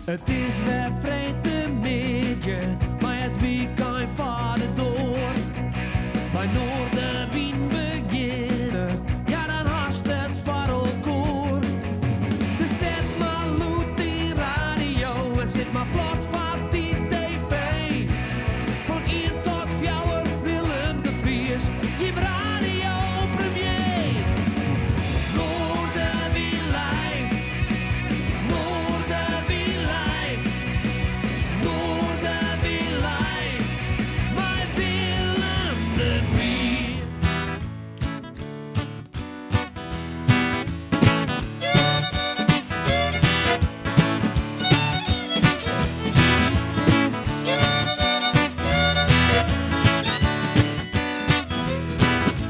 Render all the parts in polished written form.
Het is weer vrede midden, maar het weekend vaart door. Bij Noorderwien beginnen, ja dan haast het varrelkoor. Dus zet maar loet die radio en zet maar plat van die tv. Van 1 tot 4 Willem de Vries, je radio premier. Noorderwien live, Noorderwien live, Noorderwien live, bij Willem de Vries.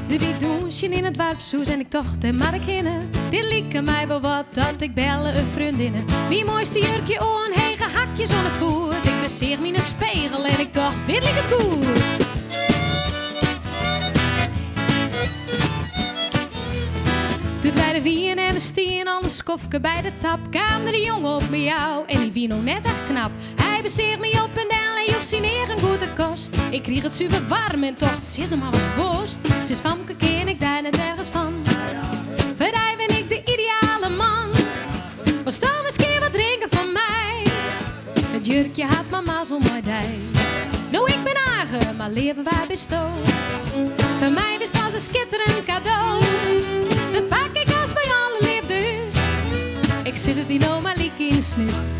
De bidonsje in het warpsoes en ik tocht en maar ik hinnen. Dit lieke mij wel wat dat ik bellen een vriendinnen. Wie mooiste jurkje on, hege hakjes aan de voet. Ik bezeeg me in een spiegel en ik dacht, dit liep het goed. Toen wij de wien en we stien aan de skofke bij de tap. Kwam er een jongen op bij jou en die wie nog net echt knap. Hij bezeert me op en down en joeg zijn neer een goede kost. Ik kreeg het super warm en tocht, zie nog maar was het worst. Sinds Famke ken ik daar net ergens van. Voor die ben ik de ideale man. Was dan misschien wat drinken van mij? Het jurkje had mama zo mooi dij. Nou ik ben aardig, maar leven wij bestoon. Voor mij is als een schitterend cadeau. Dat pak ik als bij alle liefde. Ik zit het in oma liek in de snuit.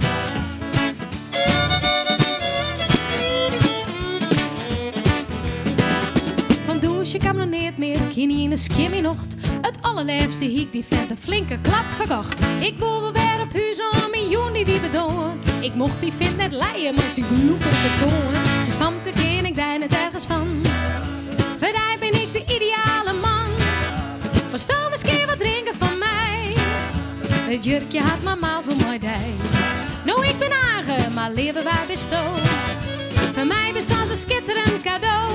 Van douche kwam nog niet meer, kini in een skimminocht. Het allerliefste hiek die vent een flinke klap verkocht. Ik wil wel weer op huis om miljoen die wie bedoen. Ik mocht die vent net leien, maar ze gloepig betoon. Sinds Famke ken ik daar net ergens van. Voor die ben ik de ideale man. Was dan misschien wat drinken van mij? Het jurkje had mama zo mooi dij. Nou ik ben aardig, maar leven wij bestoon. Voor mij bestaat een schitterend cadeau.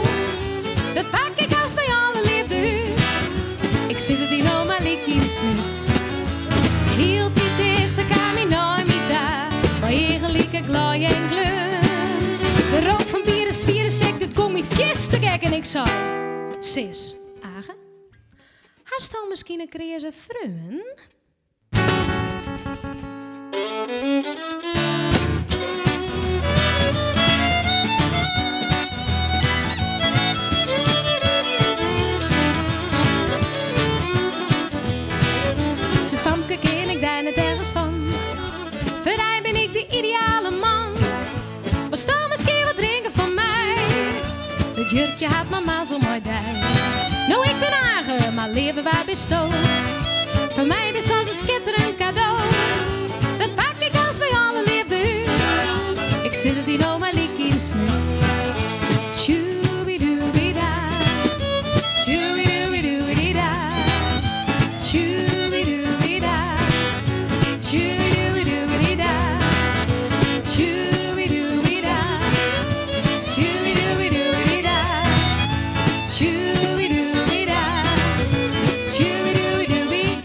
Dat pak ik als bij alle liefde. Ik zit het in oma liek in de snuit. Hield die dicht, dan kwam hij nooit meer daar. Maar eigenlijk glooi en kleur. De rook van bieren, zwieren, sek, dat kon me fies te gek. En ik zei, sis, Agen, hast al misschien een keer zijn vreun? Sinds Famke ken ik daar net ergens van. Voor die ben ik de ideale man. Was dan misschien wat drinken van mij? Het jurkje had mama zo mooi dij. Nou ik ben aardig, maar leven wij bestoon. Voor mij is als een schitterend cadeau. Dat pak ik als bij alle liefde. Ik zit het in oma liek in de snuit. Shoo-be-doo-be-da. Shoo-be-doo-be-doo-be-da. Shoo-be-doo-be-da. Shoo-be-doo-be-doo-be-da. Shoo-be-doo-be-da. Shoo-be-doo-be-doo-be-da. Shoo-be-doo-be-da. Shoo-be-doo-be-doo-be.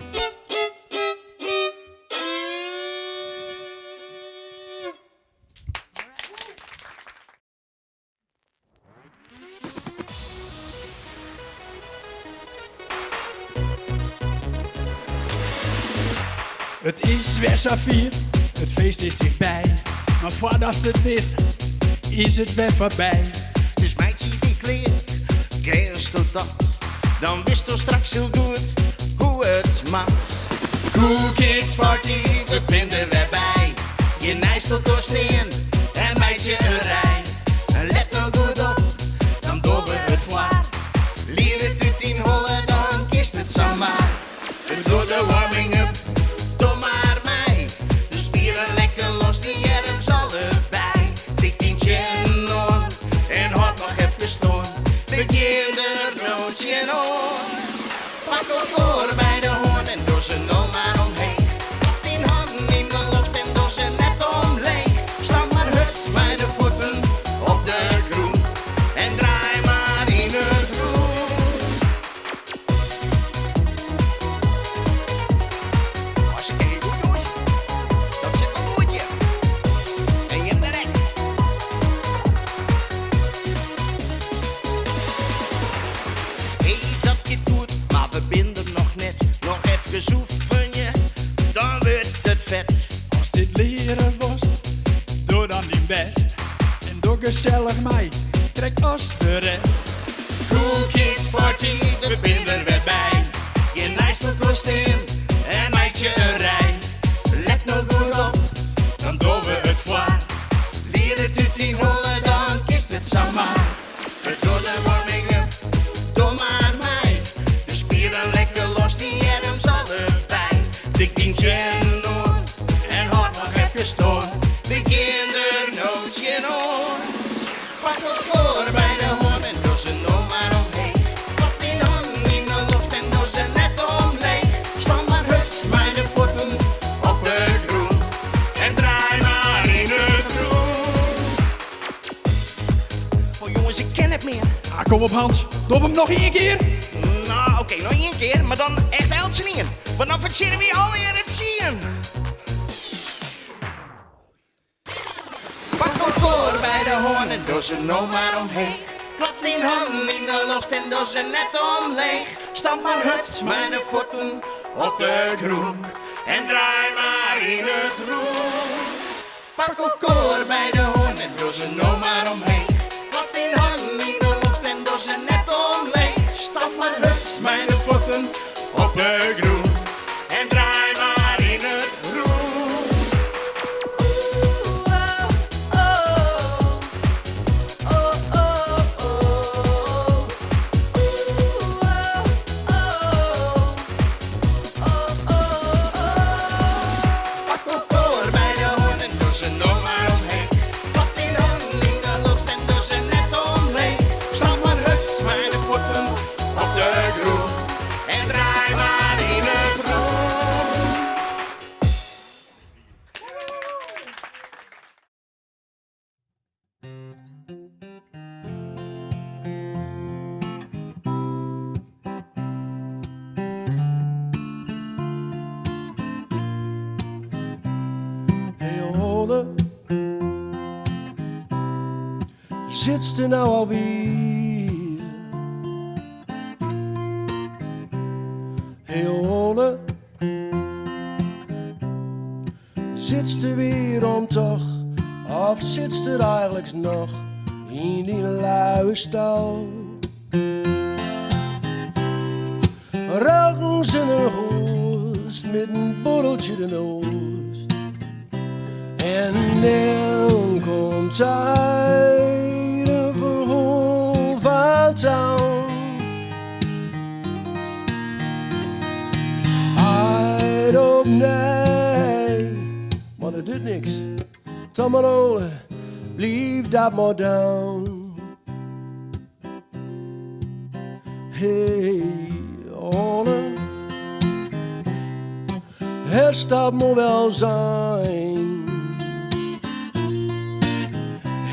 Het is weer Safir, het feest is dichtbij. Maar voordat het wist, is het weer voorbij. Dus meidje die kleert, kreeg tot dat. Dan wist je straks heel goed hoe het maakt. Cool Kids Party, we vinden er weer bij. Je nijstelt door steen en meidje een rij. En let nou goed op, dan doen we het voor. Leer het uit in hollen, dan kist het zomaar. We doen de warming-up, doe maar mij. De spieren lekker los, die arms allebei. Dik tientje en on, en hard nog even stoon. Begin er nootje on. Pak op voor bij de hoorn en doe ze nou maar omheen. 10 handen in de lucht en doe ze net omleeg. Sta maar hut bij de voeten op de groen. En draai maar in het groen. Als je even goed doet, dat zit wel goed, ja. zijn best. En door gezellig mij trekt als de rest. Cool Kids Party, we binden er weer bij. Je nice kostuum en meidje een rij. Let nou goed op, dan doen we het voor. Leer het uit die rollen, dan kist het zomaar. We doen de warming up, doe maar mij. De spieren lekker los, die arms allebei. Dik dientje en noor, en hard nog even stoor. De kindernootje noor. Pak het voor bij de hoorn en doe ze nog maar omheen. Wat in hand in de lucht en doe ze net omleeg. Stand maar huts bij de voeten op de groen. En draai maar in het groen. Oh jongens, ik ken het meer. Ah, kom op Hans, doe hem nog 1 keer. Nou oké, nog 1 keer, maar dan echt uitzingen. Want dan verzinnen we alweer het zien. Pak het voor bij de hoorn en doe ze nog maar omheen. Klap die handen in de lucht en doe ze net omleeg. Stamp maar hut met de voeten op de groen. En draai maar in het groen. Pak het koor bij de hoorn en doe ze nog maar omheen. Klap die handen in de lucht en doe ze net omleeg. Stamp maar hut met de voeten op de groen. En draai maar in het groen. Zit er nou alweer? Hey Holle, zit er weer om toch? Of zit er eigenlijk nog in die luie stal? Roken ze een hoest met een borreltje de oost. En dan komt hij een verhaal van town. Uit op nee, maar dat doet niks. Tom maar Ole, blijf dat maar down. Hey Ole, het staat moet wel zijn.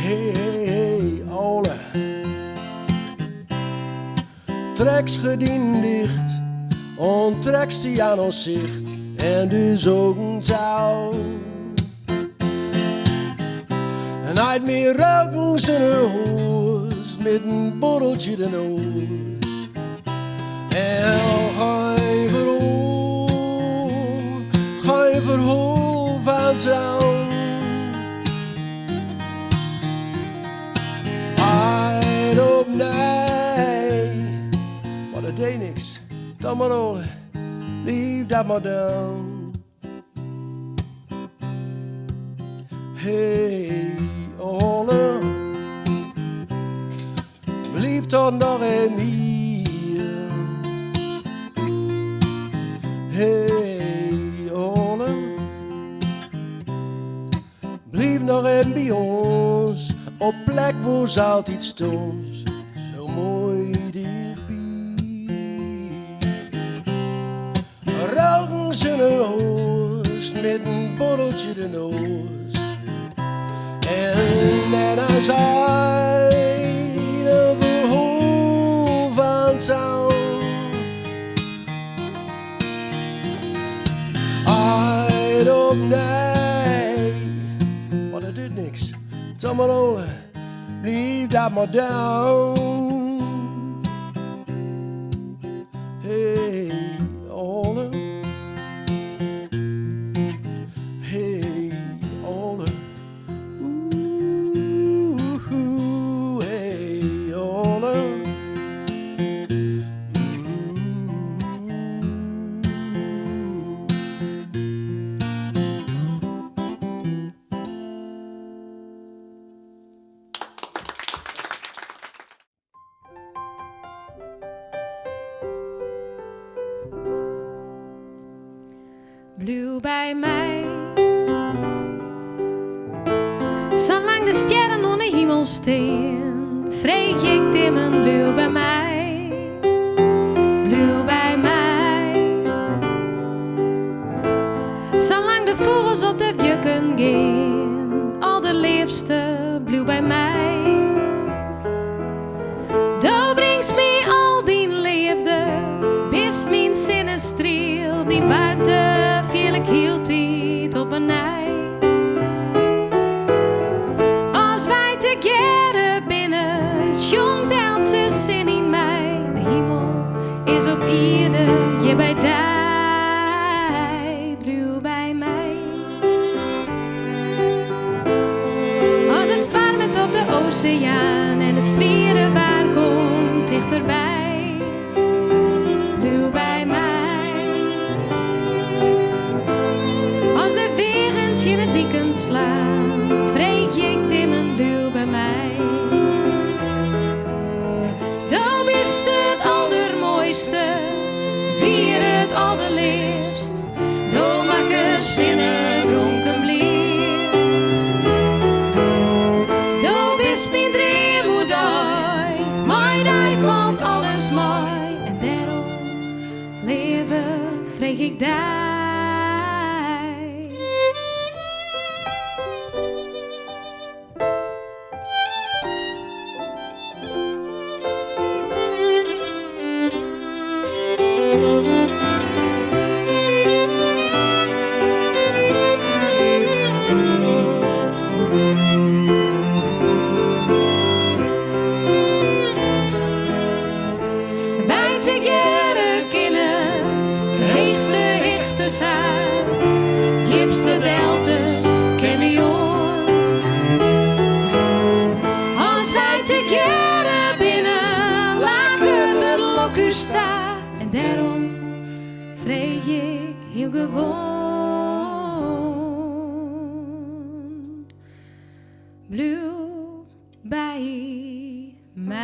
Hey, Ole, treks gedien dicht, onttreks die aan ons zicht en dus ook een touw. En uit meer roken zijn hoes met een borreltje de noos. En geen verhaal van town. Op nee, maar dat deed niks. Dan maar Ole, leave dat maar down. Hey Ole, blijf toch nog een hier. Hey Ole, blijf nog een bij ons. Op plek waar ze altijd stond, zo mooi dichtbij. Roken ze een hoest met een borreltje de noos. En net als hij een verhaal van town. Uit op nee, maar dat doet niks. Tom maar Ole, leave that maar down. Hey Ole, hey Ole, ooh. Blijf bij mij. Zolang de sterren onder de hemel staan, vreeg ik dimmen, blijf bij mij. Blijf bij mij. Zolang de vogels op de wjukken gaan, al de liefste, blijf bij mij. Du brengt mij al die liefde, bist mijn zinnestriel, die warmte viel ik heel tijd op een ei. Als wij together binnen, jongt elke zin in mij. De hemel is op ieder, je bij die, blijf bij mij. Als het zwarmt op de oceaan en het zwieren waar komt dichterbij, blijf bij mij. Als de wegens in het dikken slaan, vreeg ik dimmen, blijf bij mij. Du bist het allermooiste, wie het allerliefst, du maakt zinnen dronken blief. Du bist mijn dream, hoe die, maar die valt alles mooi. En daarom leven vreeg ik daar. Wij together kennen de heeste hichte zijn, diepste deltas ken we on. Als wij together binnen, laat het lokku staan. En daarom vreeg ik heel gewoon, blijf bij mij.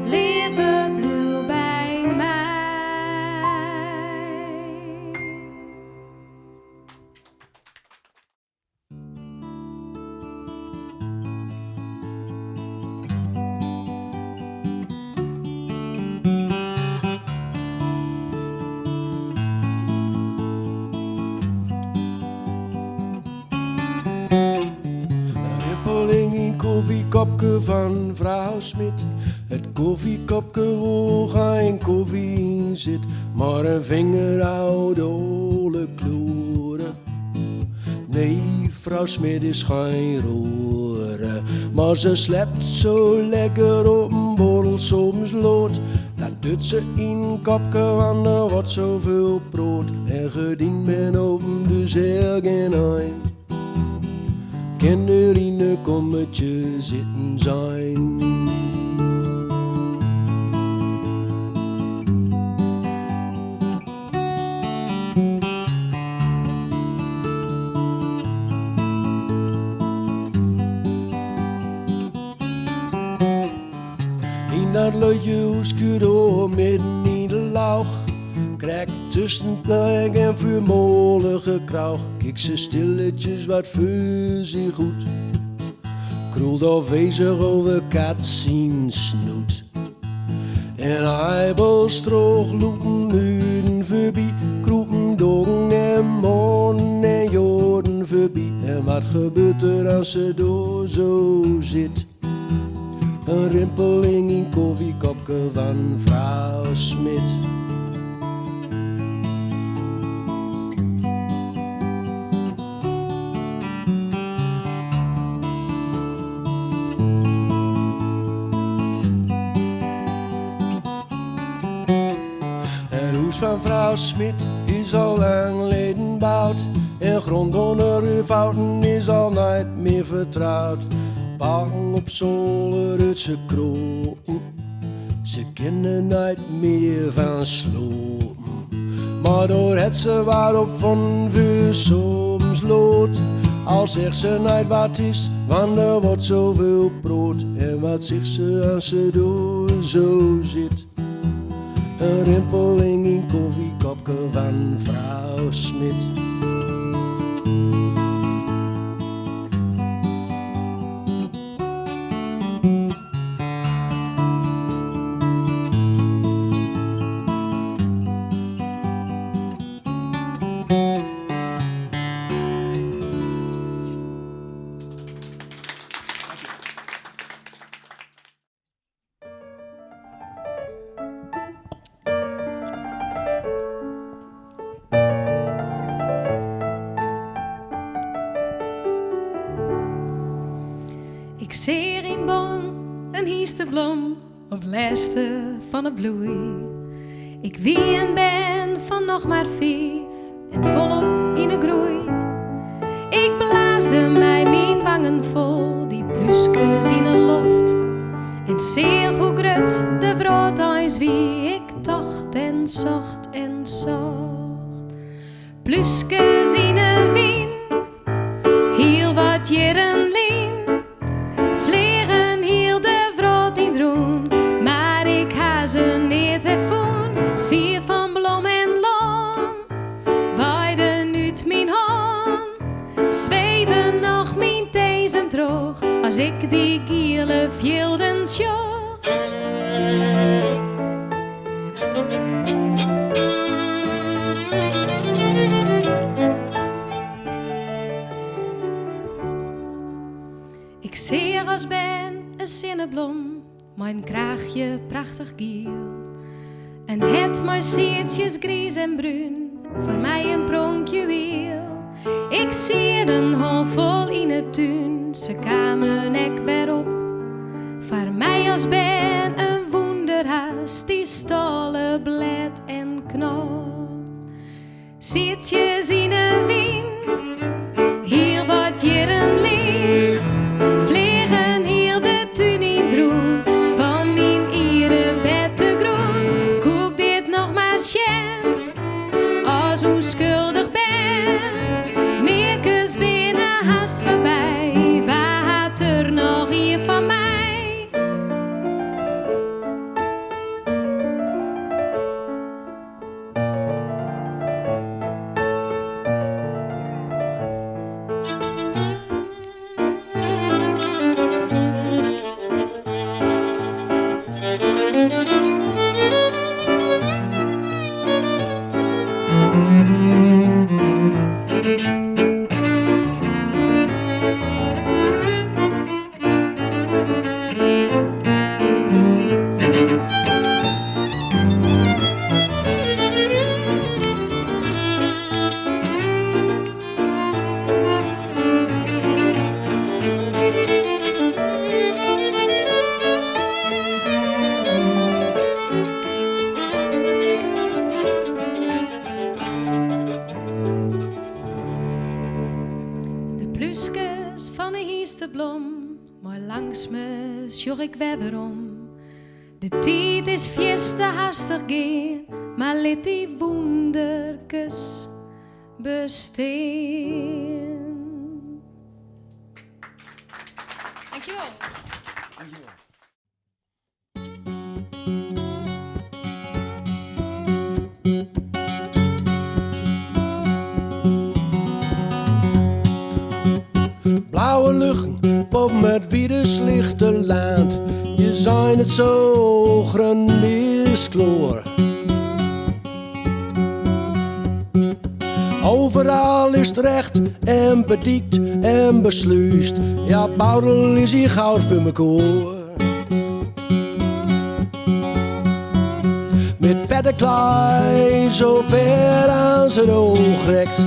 Leven, blijf bij mij. Rimpeling in koffiekopje van vrouw Smit. Het koffiekopje waar geen koffie in zit, maar een vinger oude ole kloren. Nee, vrouw Smit is geen roere, maar ze slept zo lekker op een borrel soms lood. Dat doet ze in een kopje, want er wordt zoveel brood. En gediend ben op de zeil geen een. Kan er in een kommetje zitten zijn. In dat luidje hoesje door midden in de lauw, krijg tussen plek en vuurmolige krauw. Kijk ze stilletjes wat voor zich goed, kroelt afwezig over kat zien snoet. En eibelstroog lopen huiden voorbij, kroepen dongen en monden en joden voorbij. En wat gebeurt er als ze door zo zit? Een rimpeling in koffiekopje van vrouw Smit. Het huis van vrouw Smit is al lang geleden bouwd. En grond onder uw fouten is al nooit meer vertrouwd. Bakken op zolder uit ze kropen, ze kennen nooit meer van slopen. Maar door het ze waarop van vuur soms lood. Al zegt ze nooit wat is, want er wordt zoveel brood. En wat zegt ze als ze door zo zit? een rimpel in een koffiekopje van vrouw Smit. Ik zie een boom, een hieste bloem, op leste van de bloei. Ik wie en ben van nog maar 5 en volop in de groei. Ik blaasde mij mijn wangen vol, die pluskes in de loft. En zeer goed grut de vroothuis wie ik tocht en zocht en zocht. Pluskes in de wien, heel wat jaren lien. Vliegen heel de vroot in droen, maar ik ha ze niet weer voen. Zie van blom en loon, waaiden uit mijn haan. Zweven nog mijn tezen droog, als ik die giele velden sjoch. Ik zie als ben een zinnenblom, mijn kraagje prachtig giel. En het mijn siertjes gries en bruin, voor mij een pronkje wiel. Ik zie een handvol in het tuin, ze kwamen nek weer op. Voor mij als ben een wonderhaas, die stolle blad en knop. Siertjes in de wind, hier wat jaren lien. Vliegen heel de tuin in droen, van mijn ieren bed te groen. Koek dit nog maar sjen, als hoe schuldig ben. Meerkes binnen haast voorbij, waar had er nog hier van mij? Pluskes van de hierste blom, maar langs me sjoch ik weerom. De tijd is fieste hastig geen, maar liet die wonderkes besteen. Dankjewel. Blauwe luchten, boven met wiederslichte land. Je zijn het zo grandies kloor. Overal is het recht en bediekt en besluist. Ja, Boudel is hier goud voor me koor. Met vette klei zo ver aan zijn oog rekt.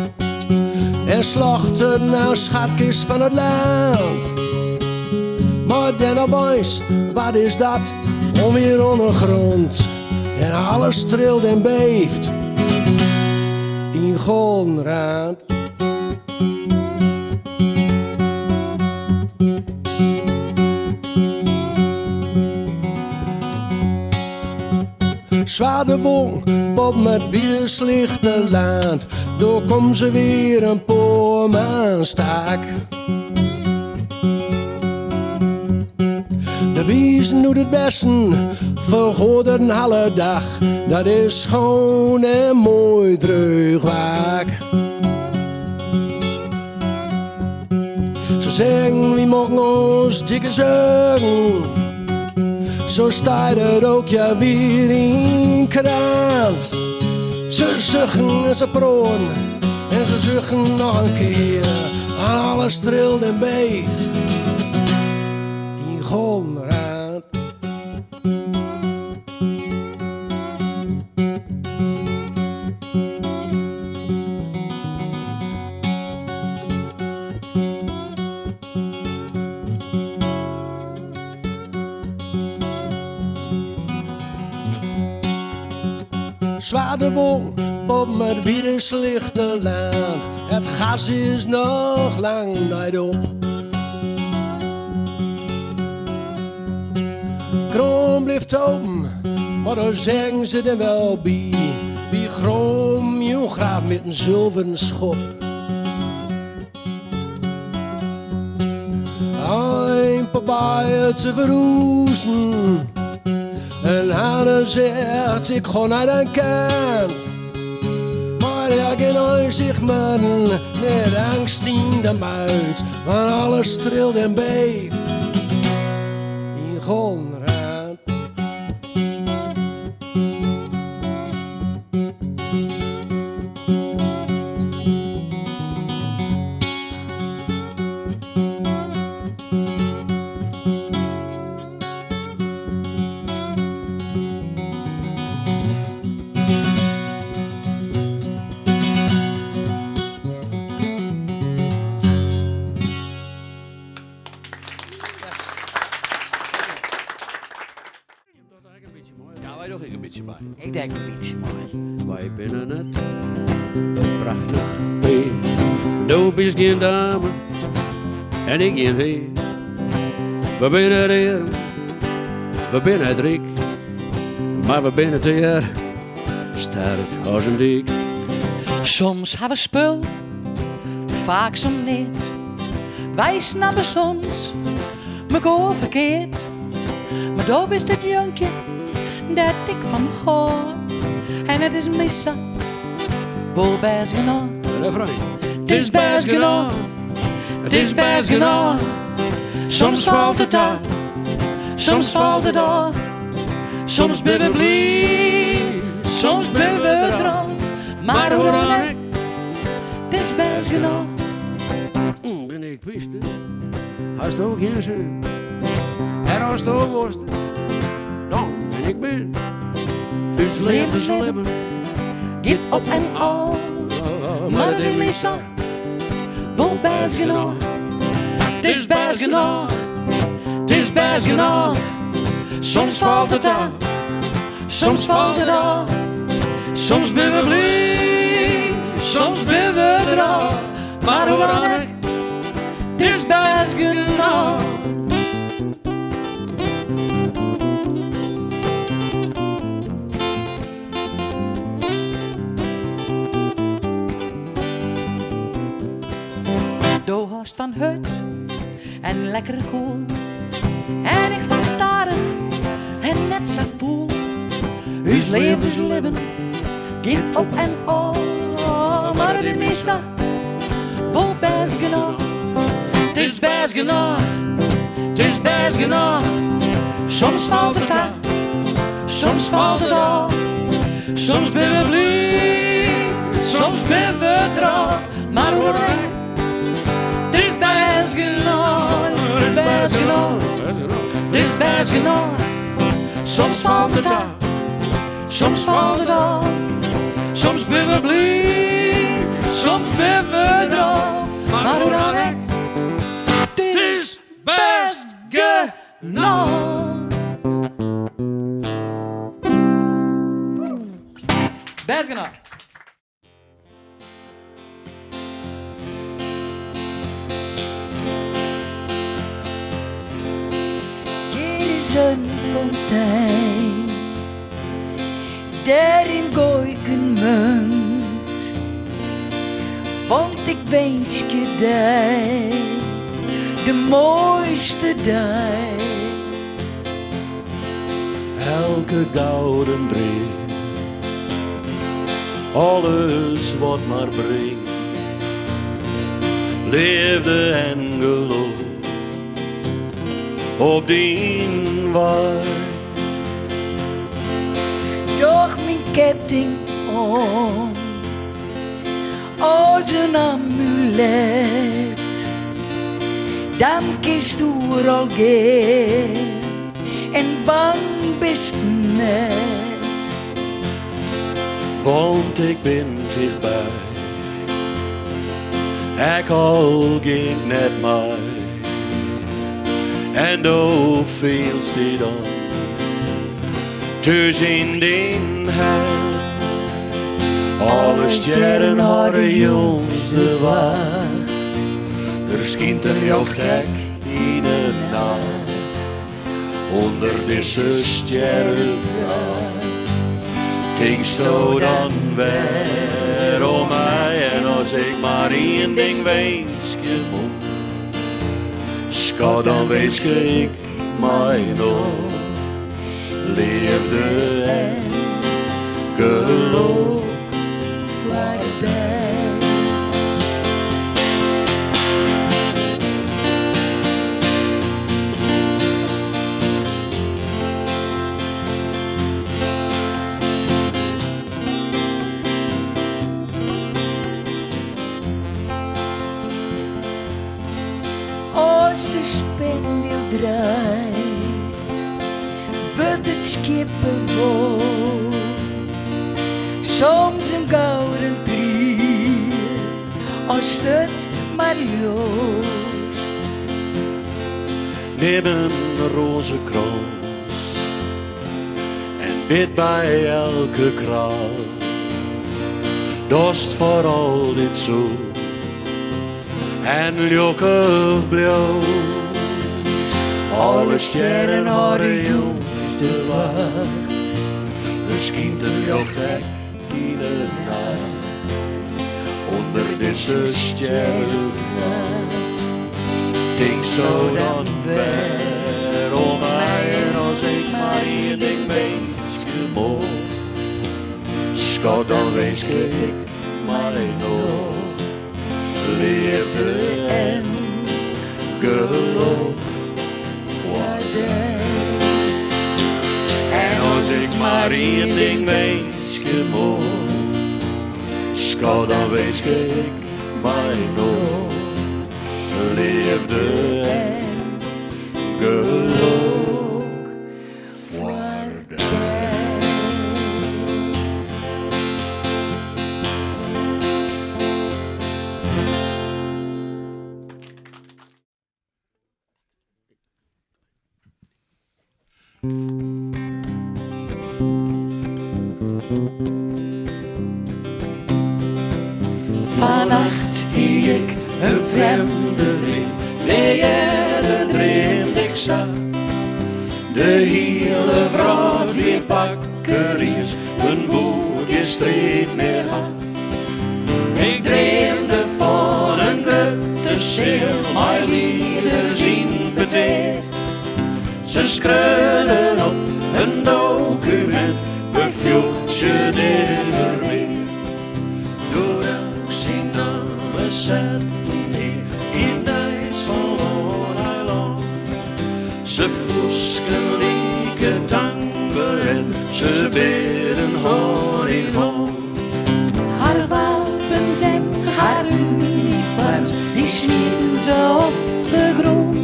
En slachten naar schatkist van het land. Maar dan opeens, wat is dat? Onweer ondergrond. En alles trilt en beeft. In goldenraad. Zware wong, pop met wielerslichte land. Door komt ze weer een poem aan staak. De Friesen doet het besten, vergoederen alle dag. Dat is schoon en mooi terugwaak. Ze zeggen, wie mogen ons dikke zeugen. Zo staat het ook ja weer in krant. Ze zuchten en ze proen en ze zuchten nog een keer. En alles trilt en beeft in goldenraad. Zwarte wolk op het wiederslichte land. Het gas is nog lang niet op. Kroon blijft open, maar daar zeggen ze er wel bij. Wie groom je graaf met een zilveren schop. Een papaai te verroesten. En Hanne zegt, ik ga naar de kant. Maar ja, geen uitzicht man, net angst in de muit. Want alles trilt en beeft in goldenraad. Ja, wij nog een beetje bij. Ik denk een beetje mooi. Wij binnen het een prachtig beest. Du bist geen dame en ik geen heer. We binnen hier, we binnen rijk, maar we binnen teer sterk als een dik. Soms hebben we spul, vaak soms niet. Wij snappen soms, me go verkeerd. Maar daar is het jonkje dat ik van hoor. En het is missa, wel best genoeg. Refrein. Het is best genoeg, het is best genoeg. Soms valt het af, soms valt het af. Soms ben we blij, soms ben we droog. Maar hoe dan ook, het is best genoeg. Ben ik wist het. Als het ook geen zin. En als het ook worst, dan ben ik ben. Dus leven ze hebben. Git op en al, maar het is niet zo. Wel best genoeg. Het is best genoeg. Het is best genoeg. Soms valt het aan, soms valt het af. Soms ben we blij, soms ben we droog. Maar hoe dan ook, het is best genoeg. Doorhorst van hut en lekker koel. En ik van starig en net zo voel. Uw leven is leven, geht op en al. Maar het is niet zo, wel best genoeg. Het is best genoeg, het is best genoeg. Soms valt het aan, soms valt het af. Soms ben we blij, soms ben we droog. Maar hoe dan ook, het is best genoeg, het is best genoeg. Het is best genoeg. Soms valt het aan, soms valt het af. Soms ben we blij, soms ben we droog. Maar hoe dan ook, het is best genoeg. Best genoeg. Een fontein, daarin gooi ik een munt, want ik wens je die de mooiste dag. elke gouden dreef. Alles wat maar brengt, liefde en geloof op die waar. Doch mijn ketting om als een amulet, dan kist u er al geen en bang bist net. Want ik ben dichtbij, ik al ging net mij. En hoe feels die dan tussen den huis? Alle sterren hadden jongste wacht. Er schijnt een jochtek in de nacht. Onder deze sterrenpracht denkst du dan weer om mij. En als ik maar één ding wezen moet, schat, dan wees ik mij nog. Liefde en geloof voor mij. Als de spendeel draait, wordt het schip bewoond. Soms een gouden trier, als het maar loost. Neem een rozenkrans en bid bij elke kraal. Dorst voor al dit zo en gelukkig blauw. Alle sterren hadden jongste wacht. Er schijnt een jochtek in de nacht. Onder deze sterrennacht denkst du dan weer om mij. En als ik maar één ding wezen moet, schat, dan wees ik mij nog. Liefde en geloof voor mij. En als ik maar één ding wezen moet, schat, dan wees ik mij nog. Liefde en geloof voor mij. Vannacht zie ik een vreemdeling, nee, er dreamt ik zag. De hele wereld weer wakker is, een boekje streed meer had. Ik dreamde van een grote ziel, mijn lieder zien beteerd. Ze schreeuwden op een document, bevjoegt ze nimmer meer. Doordat zijn namen zetten neer in Dijs van Eiland. Ze voesken lieke dankbaar en ze bidden hand in hand. Haar wapens en haar uniforms, die schieten ze op de grond.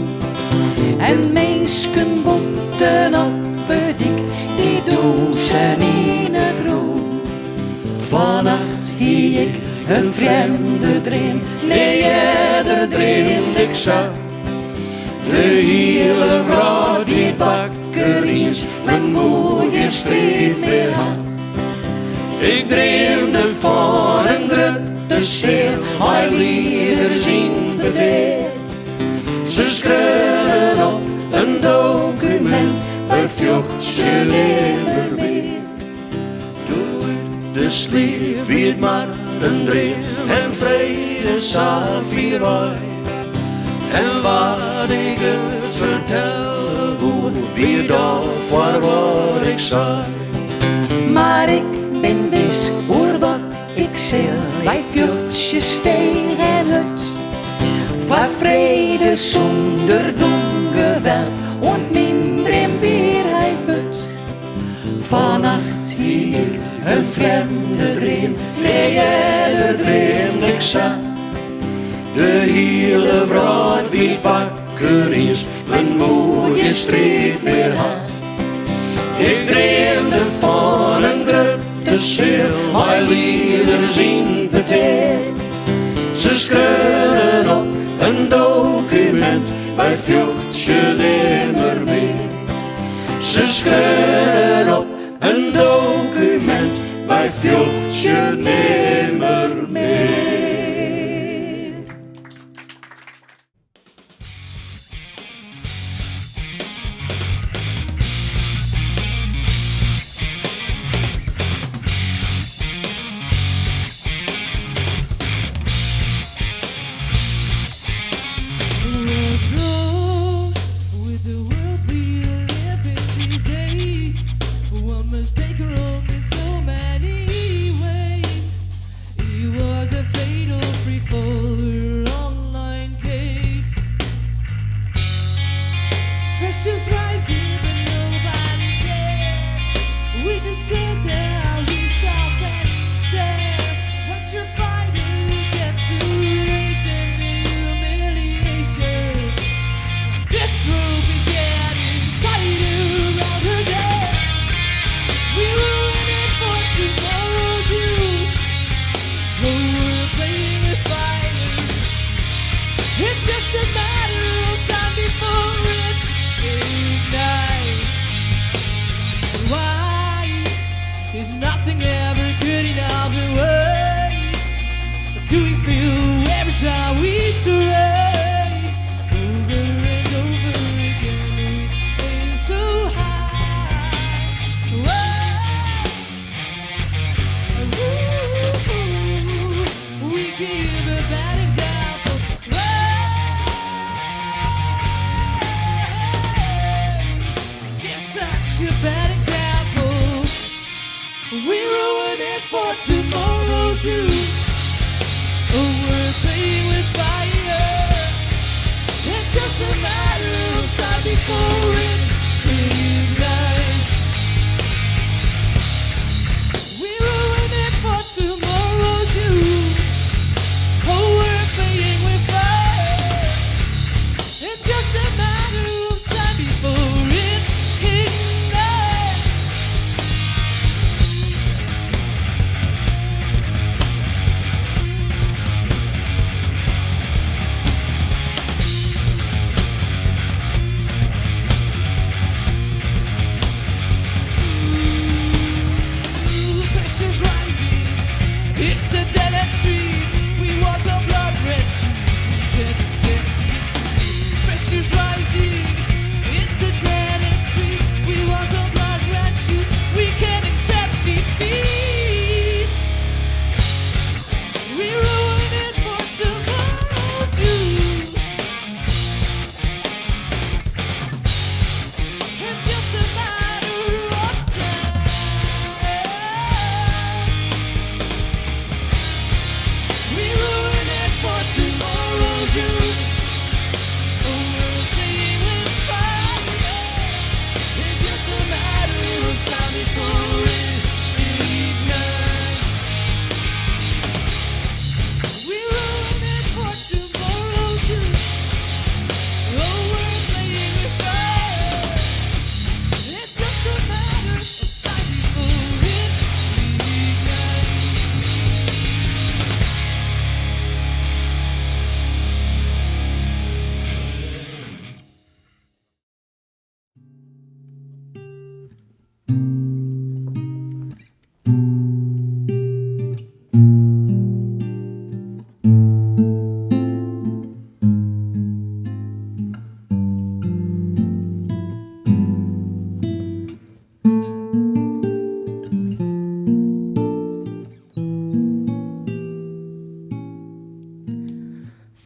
En meisken botten op het dik, die doen ze in het rond. Vannacht hie ik een vreemde dream, nee, er dreamde ik zo. De hele wereld weer wakker is, mijn moeder streed meer aan. Ik dreamde van een grote ziel, mijn lieder zien beteerd. Ze schreeuwden op een document, bevjoegt ze nimmer meer. Door de sleep weer maar een dream en vrede safir uit. En wat ik het vertelde, hoe wie dan voor wat ik zei. Maar ik ben wis oer wat ik zeg. Wij vluchtjes tegen het. Van vrede zonder doen geweld. En minder en weer hij put. Vannacht zie ik een vreemde dream. Nee, er dream ik zat. De hele wereld wie wakker is. Een mooie streep meer had. Ik dreamde van een grote ziel, mijn lieder zien peteer. Ze schreeuwen op een document, bij vluchtje nimmer meer. Ze schreeuwen op een document, bij vluchtje nimmer meer.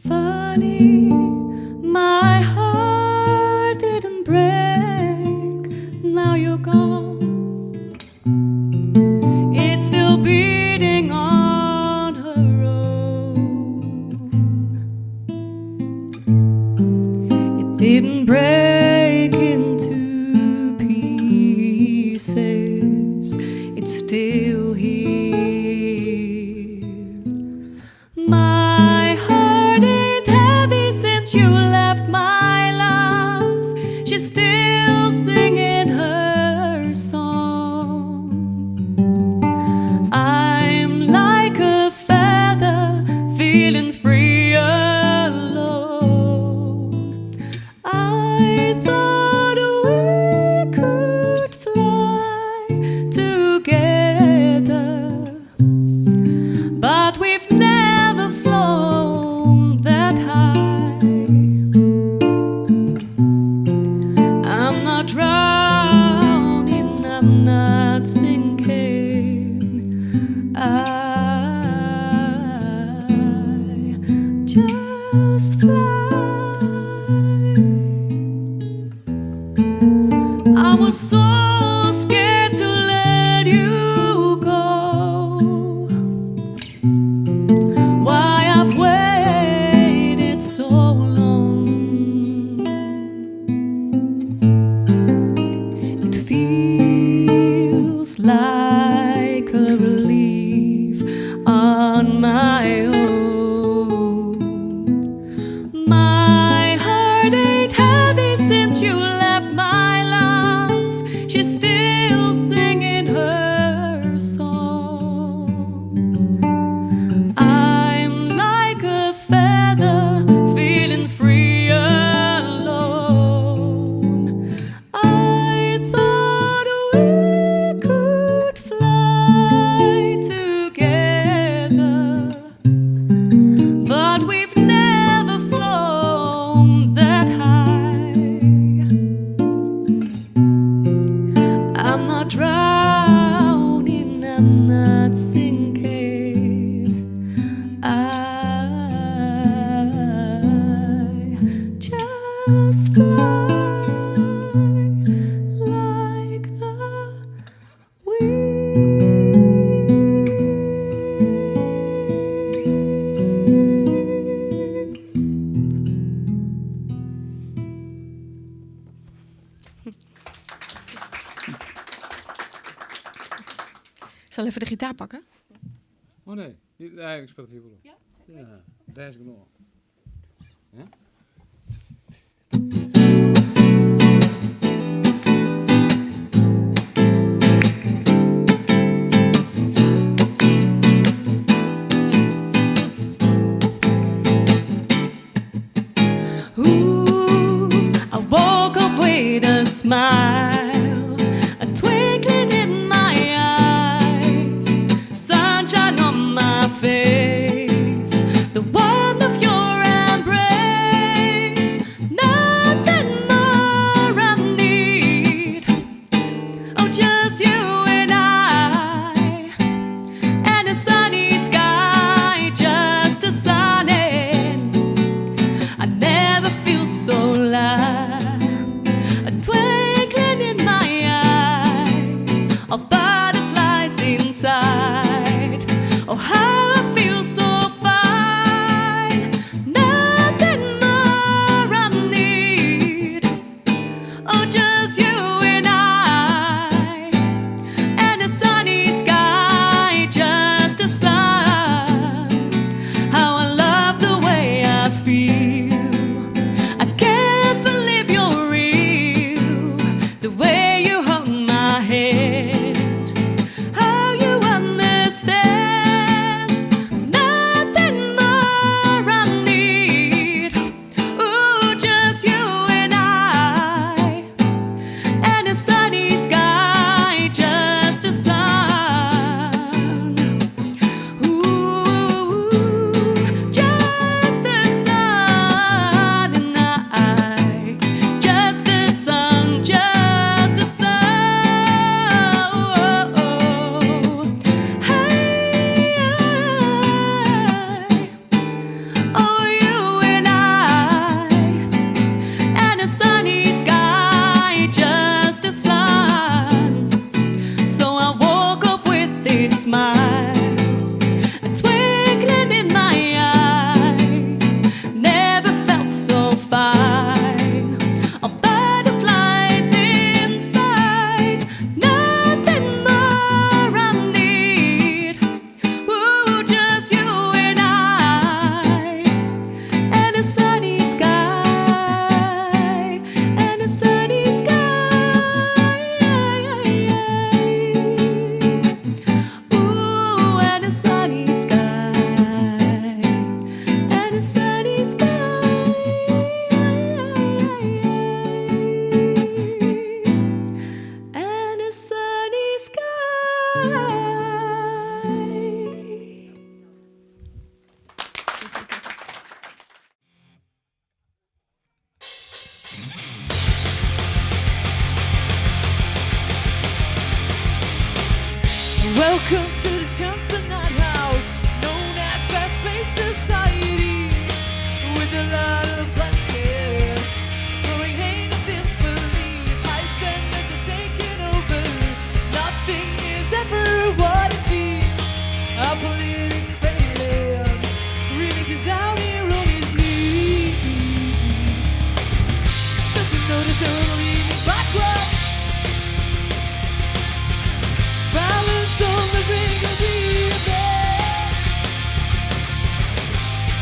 Funny, my heart didn't break. just fly. I was so scared to let you go. Why I've waited so long. It feels like a relief on my own. My heart ain't heavy since you left my life. She's still singing her song. I'm like a feather, feeling free alone. I thought we could fly together, but we've never flown that high. I'm not drowning, I'm not sinking. I just fly like the Ik zal even de gitaar pakken. Oh nee, ik speel het hier wel op. Ja, daar is ik nog. Ja? Ooh, I woke up with a smile, a twinkling in my eyes, sunshine on my face, the warmth of your embrace, nothing more I need. Oh, just you and I, and a sunny sky, just a sun and I never felt so alive. A twinkling in my eyes, all butterflies inside. Oh, how I feel so fine. Nothing more I need. Oh, just you and I, and a sunny sky, just a sun. How I love the way I feel. I can't believe you're real. The way you hold my hand, how you understand. Nothing more I need. Ooh, just you and I, and a sunny sky, just a sun. Ooh, just the sun and I, just the sun, just the sun. Hey, oh, you and I, and a sunny sky, just a sun. So I woke up with this smile, a twinkling in my eyes, never felt so fine. All butterflies inside, nothing more I need. Ooh, just you and I, and a sunny sky, and a sunny sky. Ooh, and a sunny sky, and a sunny sky, and a sunny sky. Welcome to this concert. Our politics failing. Remix is out here on his knees. Doesn't notice only backwards. Balance on the ring is even.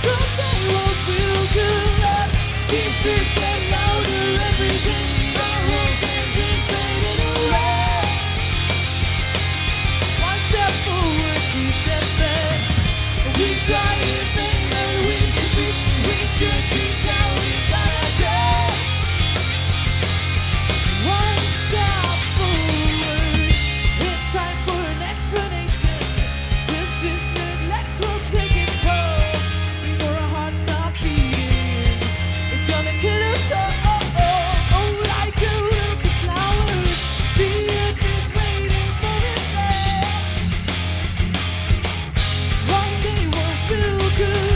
Someday we'll feel good. These streets get louder every day. Our roads and dreams fading away. One step forward, two steps back. We try anything that we should be. We should be counting by our day. One step forward. It's time for an explanation. 'Cause this neglect will take its toll before our hearts stop beating. It's gonna kill us all. Like a wilted flowers. The earth is waiting for its day. One day we'll feel good.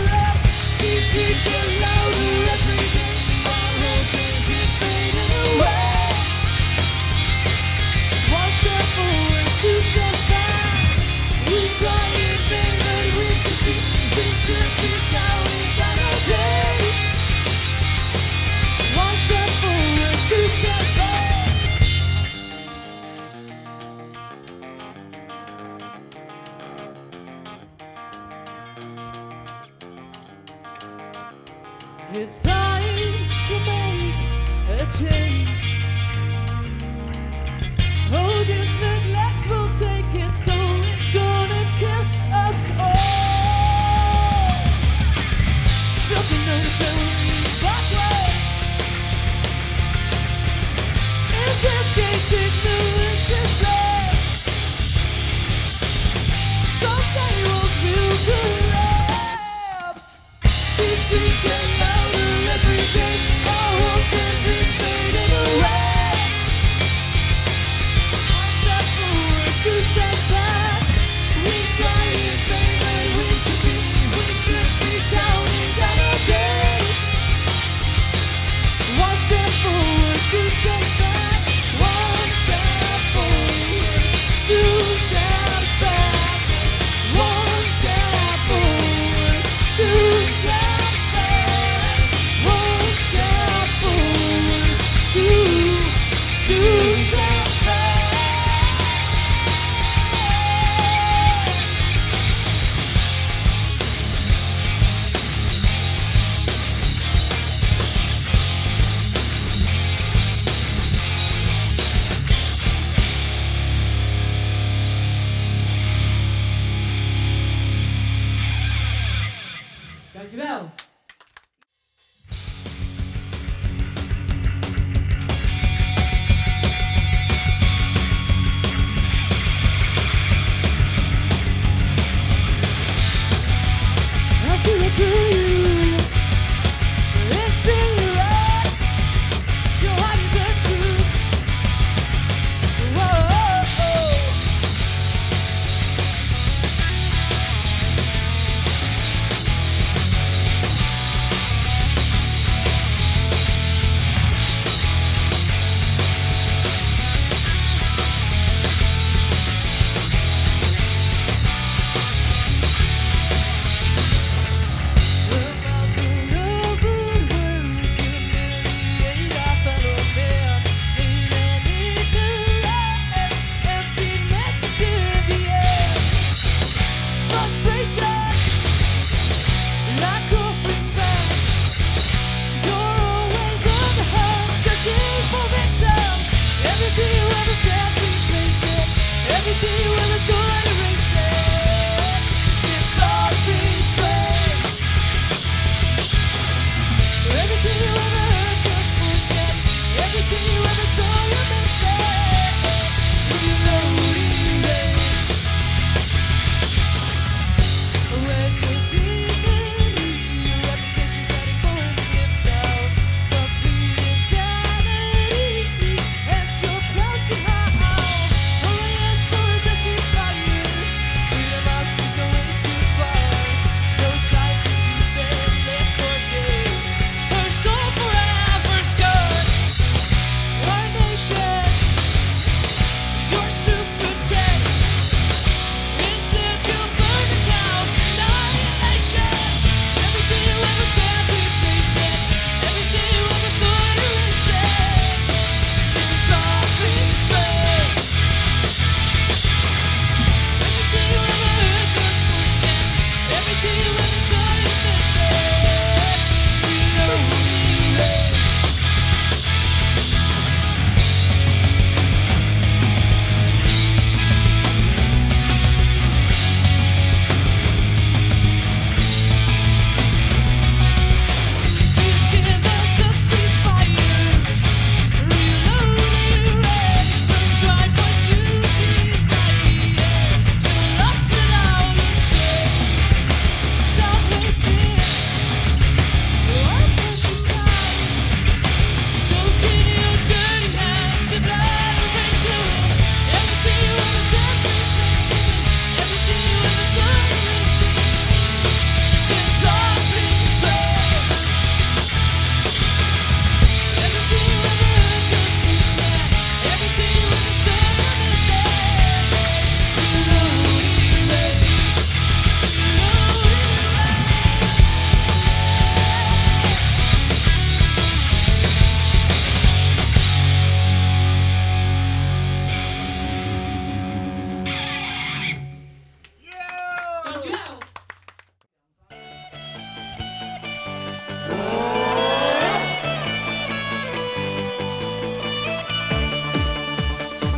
These streets get louder every day. Our roads and dreams fading away. One step forward, two steps back. We try anything that we should be. We should be counting on our day. One step forward, two steps back. It's time to make a change. Oh, this neglect will take its toll. It's gonna kill us all. Felt to notice that we're leaning backwards. In this case, ignorance is bliss. Someday we'll feel collapse. These streets get louder every day. Our hopes and dreams fading away. One step forward, two steps back. We try anything that we should be. We should be counting down our day. One step forward, two steps back. One step forward, two steps back. One step forward, two steps back. One step forward, two steps back. Dankjewel. I see it through you. It's in your eyes. You're hiding the truth. Whoa.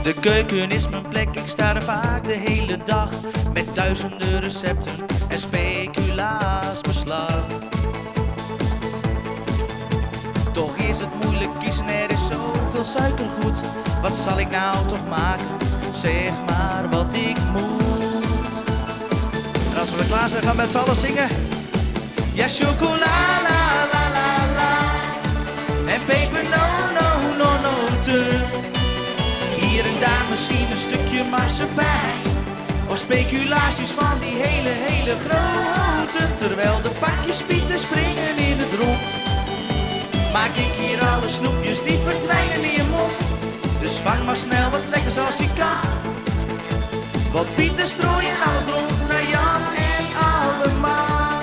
De keuken is mijn plek, ik sta er vaak de hele dag. Met duizenden recepten en speculaasbeslag. Toch is het moeilijk kiezen, er is zoveel suikergoed. Wat zal ik nou toch maken? Zeg maar wat ik moet. En als we klaar zijn, gaan we met z'n allen zingen. Ja, chocola, la, la, la, la. En pepernoten. Hier en daar misschien een stukje marsepein. Of speculaties van die hele grote. Terwijl de pakjes pieten springen in het rond. Maak ik hier alle snoepjes die verdwijnen in je mond. Dus vang maar snel wat lekkers als je kan. Want pieten strooien alles rond naar Jan en allemaal.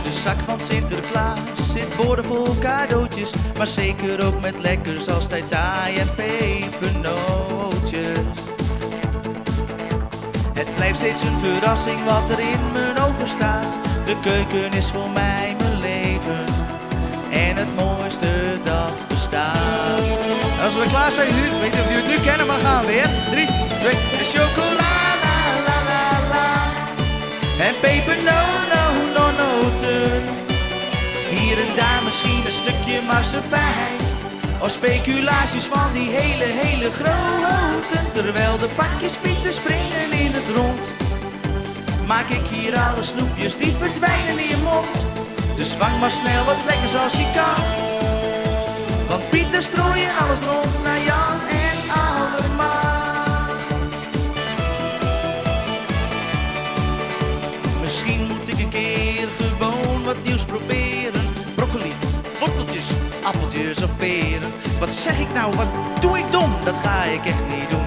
De zak van Sinterklaas zit boordevol cadeautjes. Maar zeker ook met lekkers als taai en pepernootjes. Het blijft steeds een verrassing wat er in mijn oven staat. De keuken is voor mij mijn leven en het mooiste dat bestaat. Als we klaar zijn nu, ik weet niet of jullie het nu kennen, maar gaan we weer. 3, 2, de chocola, la, la, la, la. En pepernoten. Hier en daar misschien een stukje marsepein. Of speculaties van die hele grote. Terwijl de pakjes pieten springen in het rond. Maak ik hier alle snoepjes die verdwijnen in je mond. Dus vang maar snel wat lekkers als je kan. Want pieten strooien alles rond naar Jan en allemaal. Misschien moet ik een keer gewoon wat nieuws proberen. Broccoli, worteltjes, appeltjes of peren. Wat zeg ik nou, wat doe ik dom? Dat ga ik echt niet doen.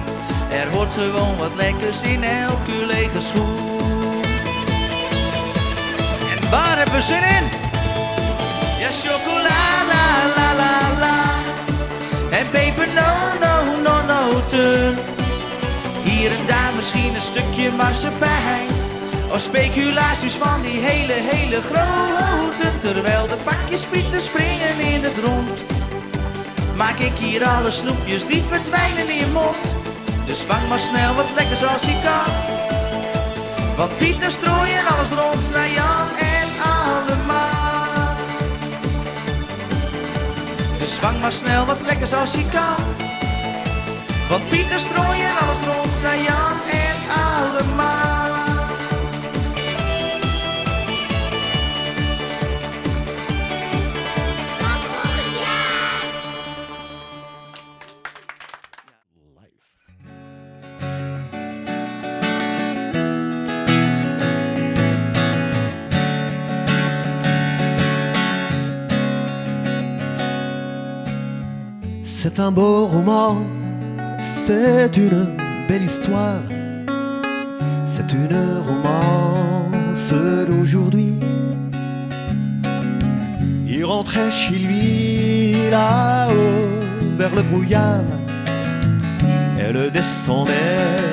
Er hoort gewoon wat lekkers in elke lege schoen. Waar hebben we zin in? Ja, chocola, la, la, la, la. En pepernoten. Hier en daar misschien een stukje marsepein. Of speculaties van die hele grote. Terwijl de pakjes pieten springen in het rond. Maak ik hier alle snoepjes die verdwijnen in je mond. Dus vang maar snel wat lekkers als je kan. Want pieten strooien alles rond naar Jan en allemaal. Dus vang maar snel wat lekkers als je kan. Want pieten strooien alles rond naar Jan en allemaal. C'est un beau roman, c'est une belle histoire. C'est une romance d'aujourd'hui. Il rentrait chez lui là-haut vers le brouillard. Elle descendait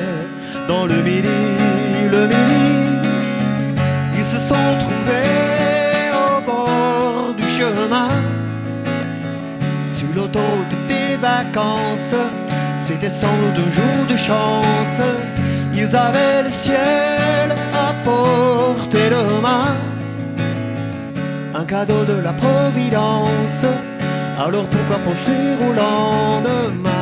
dans le midi. Ils se sont trouvés au bord du chemin. Sur l'autoroute des vacances, c'était sans doute un jour de chance. Ils avaient le ciel à portée de main, un cadeau de la Providence. Alors pourquoi penser au lendemain?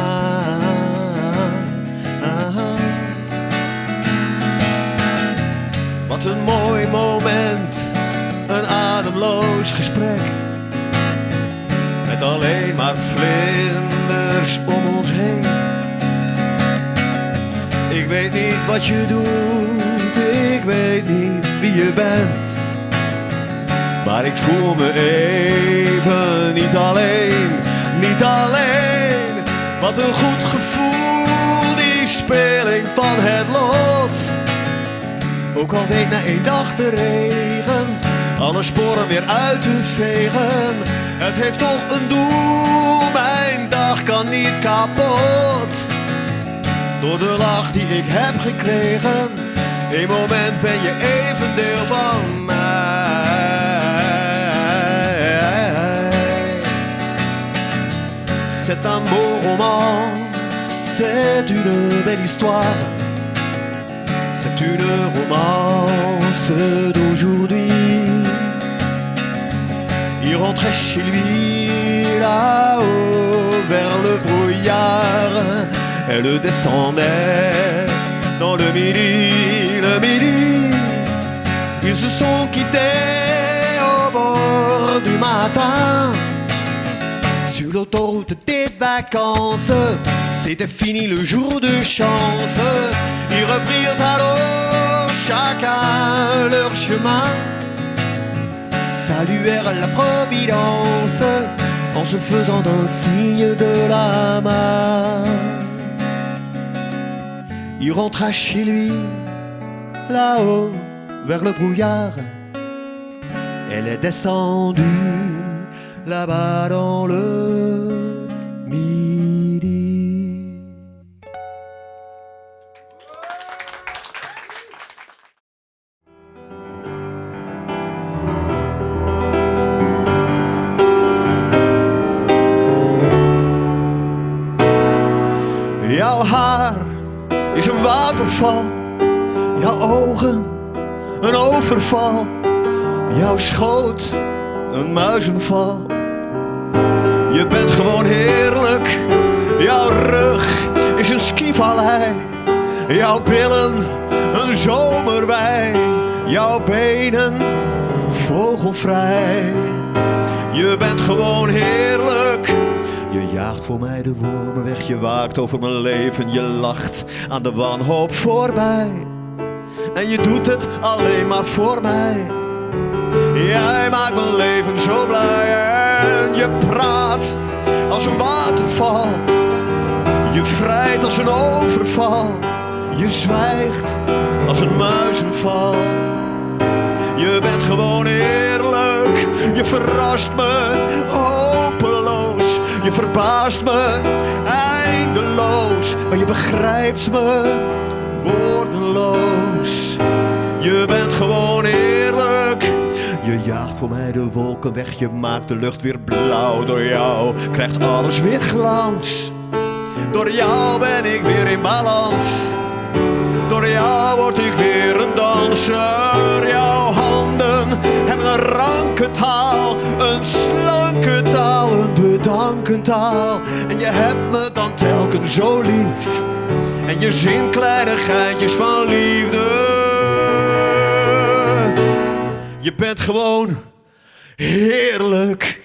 Wat een mooi moment, een ademloos gesprek. Met alleen maar vlinders om ons heen. Ik weet niet wat je doet, ik weet niet wie je bent. Maar ik voel me even niet alleen, niet alleen. Wat een goed gevoel, die speling van het lot. Ook al weet na 1 dag de regen alle sporen weer uit te vegen. Het heeft toch een doel, mijn dag kan niet kapot. Door de lach die ik heb gekregen, 1 moment ben je even deel van mij. c'est un beau roman, c'est une belle histoire, c'est une romance d'aujourd'hui. Il rentrait chez lui là-haut vers le brouillard, elle descendait dans le midi, ils se sont quittés au bord du matin. Sur l'autoroute des vacances, c'était fini le jour de chance. Ils reprirent alors chacun leur chemin, saluèrent la providence en se faisant un signe de la main. Il rentra chez lui, là-haut, vers le brouillard. Elle est descendue là-bas dans le midi. Jouw haar is een waterval, jouw ogen een overval, jouw schoot een muizenval. Je bent gewoon heerlijk, jouw rug is een skivallei, jouw billen een zomerwei, jouw benen vogelvrij. Je bent gewoon heerlijk. Je jaagt voor mij de wormen weg, je waakt over mijn leven, je lacht aan de wanhoop voorbij. En je doet het alleen maar voor mij. Jij maakt mijn leven zo blij en je praat als een waterval. Je vrijt als een overval, je zwijgt als een muizenval. Je bent gewoon eerlijk, je verrast me hopeloos. Je verbaast me eindeloos, maar je begrijpt me woordeloos. Je bent gewoon eerlijk. Je jaagt voor mij de wolken weg, je maakt de lucht weer blauw. Door jou krijgt alles weer glans. Door jou ben ik weer in balans. Door jou word ik weer een danser. Jouw handen hebben een ranke taal, een slanke taal, een bedankentaal. En je hebt me dan telkens zo lief. En je zingt kleine geintjes van liefde. Je bent gewoon heerlijk.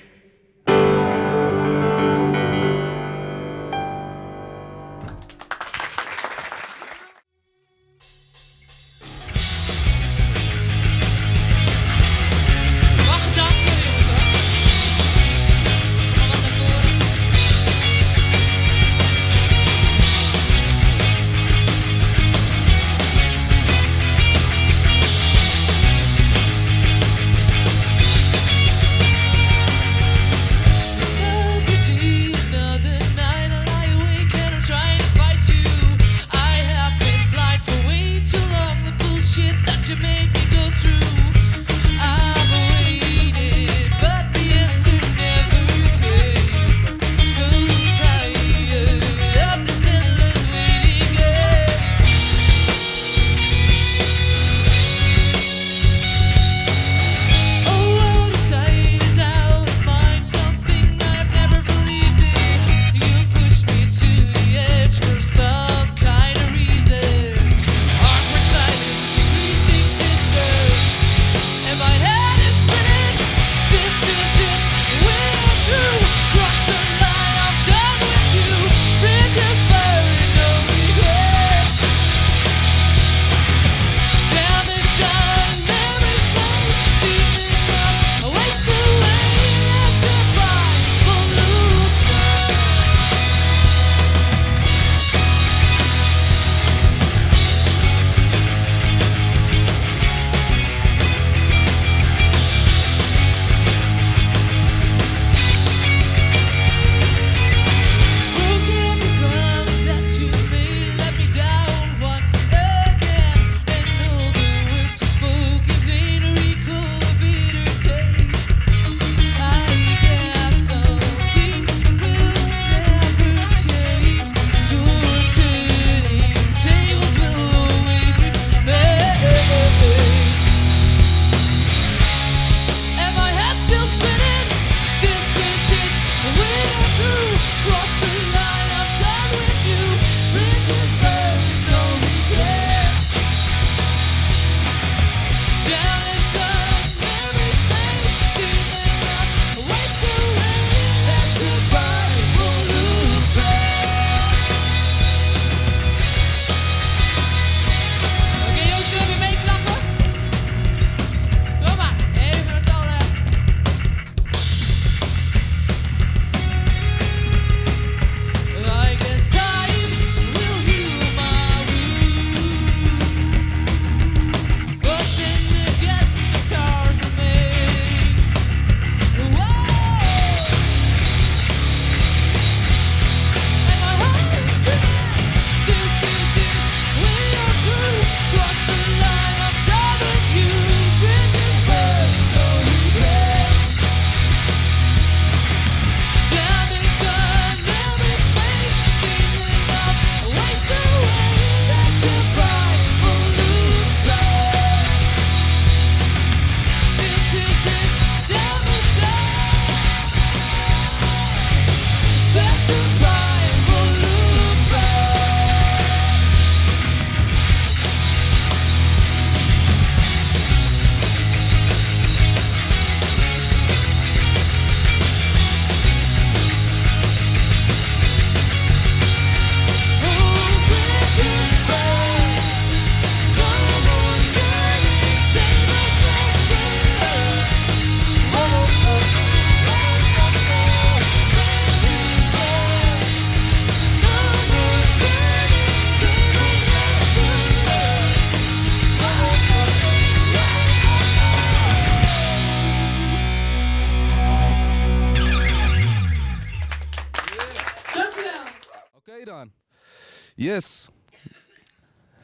Yes.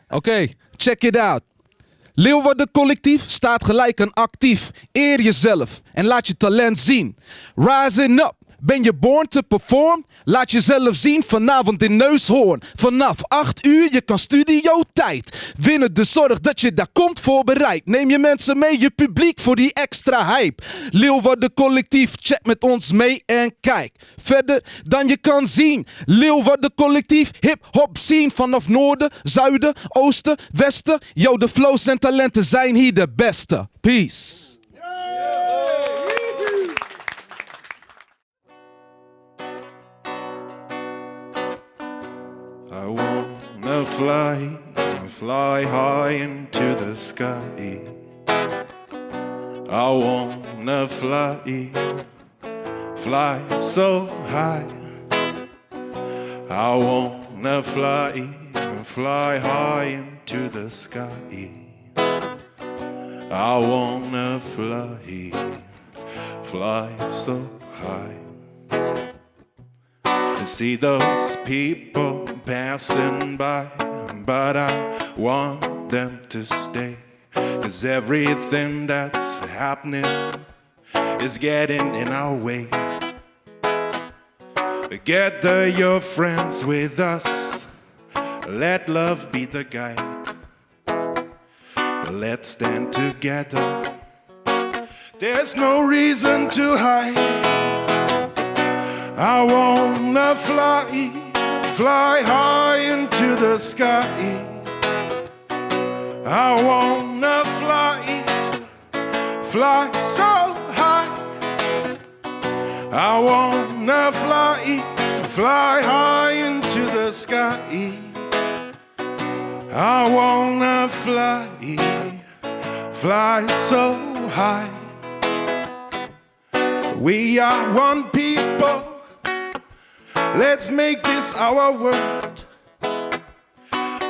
Oké, check it out. Leeuwarden Collectief staat gelijk en actief. Eer jezelf en laat je talent zien. Rising up, ben je born to perform? Laat jezelf zien vanavond in Neushoorn. Vanaf 8 uur, je kan studiotijd winnen, dus zorg dat je daar komt voorbereid. Neem je mensen mee, je publiek voor die extra hype. Leeuwarden Collectief, check met ons mee en kijk verder dan je kan zien. Leeuwarden Collectief, hip-hop scene vanaf noorden, zuiden, oosten, westen. Yo, de flows en talenten zijn hier de beste. Peace. I wanna fly high into the sky. I wanna fly so high. I wanna fly high into the sky. I wanna fly so high. I see those people passing by, but I want them to stay. 'Cause everything that's happening is getting in our way. Gather your friends with us, let love be the guide. Let's stand together, there's no reason to hide. I wanna fly high into the sky. I wanna fly so high. I wanna fly high into the sky. I wanna fly so high. We are one people, let's make this our world.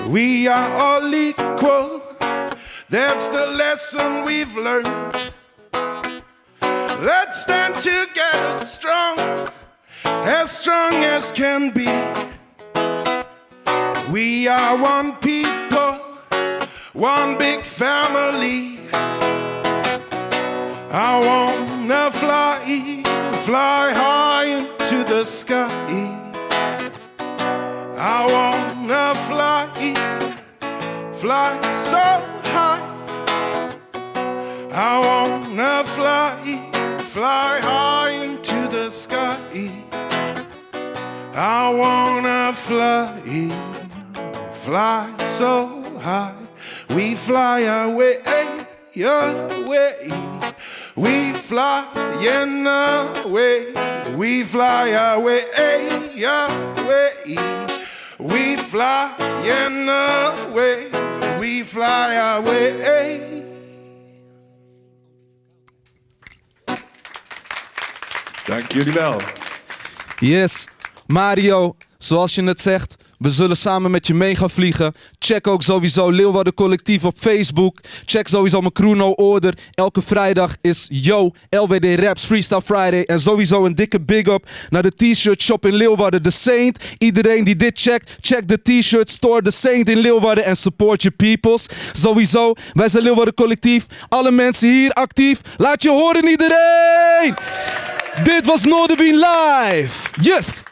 We are all equal, that's the lesson we've learned. Let's stand together strong as can be. We are one people, one big family. I wanna fly high into the sky. I wanna fly so high. I wanna fly high into the sky. I wanna fly so high. We fly away, away. We fly away. We fly away, away. We fly away. We fly away. Dank jullie wel. Yes, Mario, zoals je het zegt, we zullen samen met je mee gaan vliegen. Check ook sowieso Leeuwarden Collectief op Facebook. Check sowieso mijn crew No Order. Elke vrijdag is LWD Raps Freestyle Friday. En sowieso een dikke big up naar de t-shirt shop in Leeuwarden, The Saint. Iedereen die dit checkt, check de t-shirt store The Saint in Leeuwarden en support your peoples. Sowieso, wij zijn Leeuwarden Collectief. Alle mensen hier actief. Laat je horen iedereen! Dit was Noorderwien live. Yes!